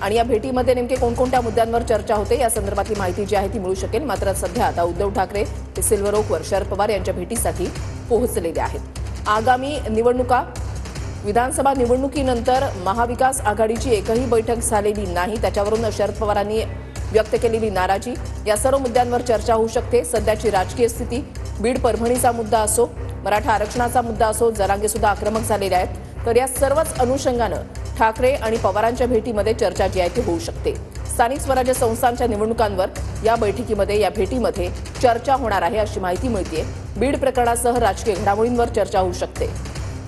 आणि या भेटीमध्ये नेमके कोणकोणत्या मुद्द्यांवर चर्चा होते या संदर्भातली माहिती जी आहे ती मिळू शकेल। मात्र सध्या आता उद्धव ठाकरे हे सिल्व्हर ओकवर शरद पवार यांच्या भेटीसाठी पोहोचलेले आहेत। आगामी निवडणुका विधानसभा निवडणुकीनंतर महाविकास आघाडीची एकही बैठक झालेली नाही, त्याच्यावरून शरद पवारांनी व्यक्त केलेली नाराजी, या सर्व मुद्द्यांवर चर्चा होऊ शकते। सध्याची राजकीय स्थिती, बीड परभणीचा मुद्दा असो, मराठा आरक्षणाचा मुद्दा असो, जरांगे सुद्धा आक्रमक झालेले आहेत। तर या सर्वच अनुषंगानं ठाकरे आणि पवारांच्या भेटीमध्ये चर्चा जी आहे ती होऊ शकते। स्थानिक स्वराज्य संस्थांच्या निवडणुकांवर या बैठकीमध्ये या भेटीमध्ये चर्चा होणार आहे अशी माहिती मिळते। बीड प्रकरणासह राजकीय घडामोडींवर चर्चा होऊ शकते।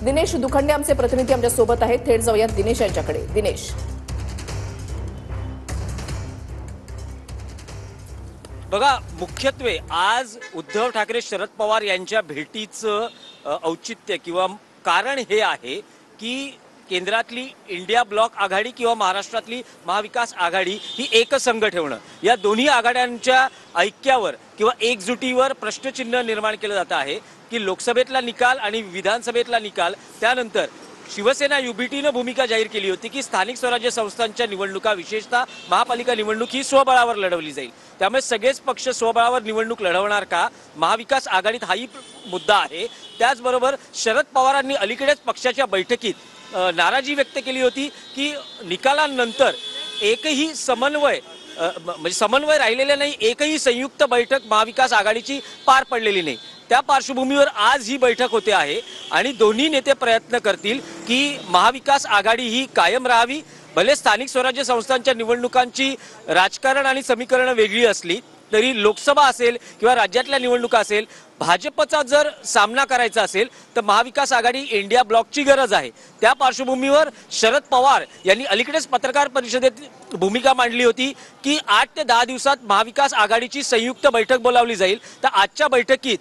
दिनेश दुखंडे आमचे प्रतिनिधी आमच्या सोबत आहेत, थेट जाऊयात दिनेश यांच्याकडे। दिनेश, बघा, मुख्यत्वे आज उद्धव ठाकरे शरद पवार यांच्या भेटीचं औचित्य किंवा कारण हे आहे की केंद्रातली इंडिया ब्लॉक आघाडी किंवा महाराष्ट्रातली महाविकास आघाडी ही एकसंघ ठेवणं, या दोन्ही आघाड्यांच्या ऐक्यावर किंवा एकजुटीवर प्रश्नचिन्ह निर्माण केलं जात आहे की लोकसभेतला निकाल आणि विधानसभेतला निकाल त्यानंतर शिवसेना युबीटीनं भूमिका जाहीर केली होती की स्थानिक स्वराज्य संस्थांच्या निवडणुका विशेषतः महापालिका निवडणूक ही स्वबळावर लढवली जाईल। त्यामुळे सगळेच पक्ष स्वबळावर निवडणूक लढवणार का, महाविकास आघाडीत हाही मुद्दा आहे। त्याचबरोबर शरद पवारांनी अलीकडेच पक्षाच्या बैठकीत नाराजी व्यक्त केली होती की निकालानंतर एकही समन्वय राहिलेला नाही, एकही संयुक्त बैठक महाविकास आघाडीची पार पडलेली नाही। त्या पार्श्वभूमीवर आज ही बैठक होते आहे आणि दोन्ही नेते प्रयत्न करतील की महाविकास आघाडी ही कायम राहावी। भले स्थानिक स्वराज्य संस्थांच्या निवडणुकांची राजकारण आणि समीकरणं वेगळी असली तरी लोकसभा असेल किंवा राज्यातल्या निवडणुका असेल, भाजपचा जर सामना करायचा असेल तर महाविकास आघाडी इंडिया ब्लॉकची गरज आहे। त्या पार्श्वभूमीवर शरद पवार यांनी अलीकडेच पत्रकार परिषदेत भूमिका मांडली होती की 8 ते 10 दिवसात महाविकास आघाडीची संयुक्त बैठक बोलावली जाईल। तर आजच्या बैठकीत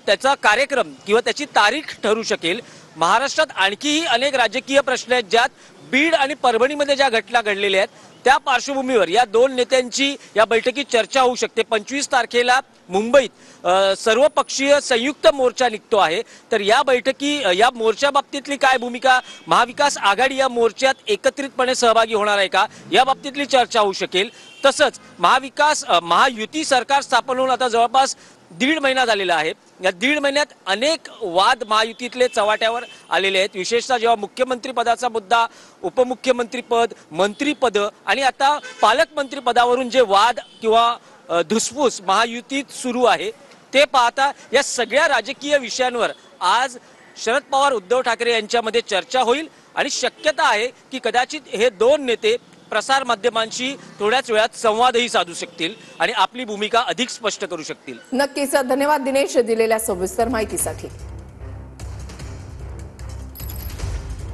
त्याचा कार्यक्रम किंवा त्याची तारीख ठरू शकेल। महाराष्ट्रात आणखीही अनेक राजकीय प्रश्न आहेत ज्यात बीड आणि परभणीमध्ये ज्या घटना घडलेल्या आहेत त्या पार्श्वभूमीवर या दोन नेत्यांची या बैठकीत चर्चा होऊ शकते। 25 तारखेला मुंबईत सर्वपक्षीय संयुक्त मोर्चा निघतो आहे, तर या मोर्चा बाबतीतली काय भूमिका, महाविकास आघाडी या मोर्चात एकत्रितपणे सहभागी होणार आहे का, या बाबतीतली चर्चा होऊ शकेल। तसंच महायुती सरकार स्थापन होऊन आता जवळपास 1.5 महिना झालेला आहे। या 1.5 महिन्यात अनेक वाद महायुतीतले चव्हाट्यावर आलेले आहेत। विशेषतः जेव्हा मुख्यमंत्री पदाचा मुद्दा, उपमुख्यमंत्रीपद, मंत्रीपद आणि आता पालकमंत्री पदावरून जे वाद किंवा धुसफूस महायुतीत सुरू आहे ते पाहता या सगळ्या राजकीय विषयांवर आज शरद पवार उद्धव ठाकरे यांच्यामध्ये चर्चा होईल आणि शक्यता आहे की कदाचित हे दोन नेते प्रसार माध्यमांशी थोड्याच वेळात संवादही साधू शकतील आणि आपली भूमिका अधिक स्पष्ट करू शकतील। नक्कीच, धन्यवाद दिनेश दिलेल्या सविस्तर माहितीसाठी।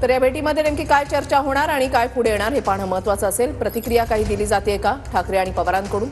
तर या भेटीमध्ये नेमकी काय चर्चा होणार आणि काय पुढे येणार हे पाहणं महत्त्वाचं असेल। प्रतिक्रिया काही दिली जाते का ठाकरे आणि पवारांकडून?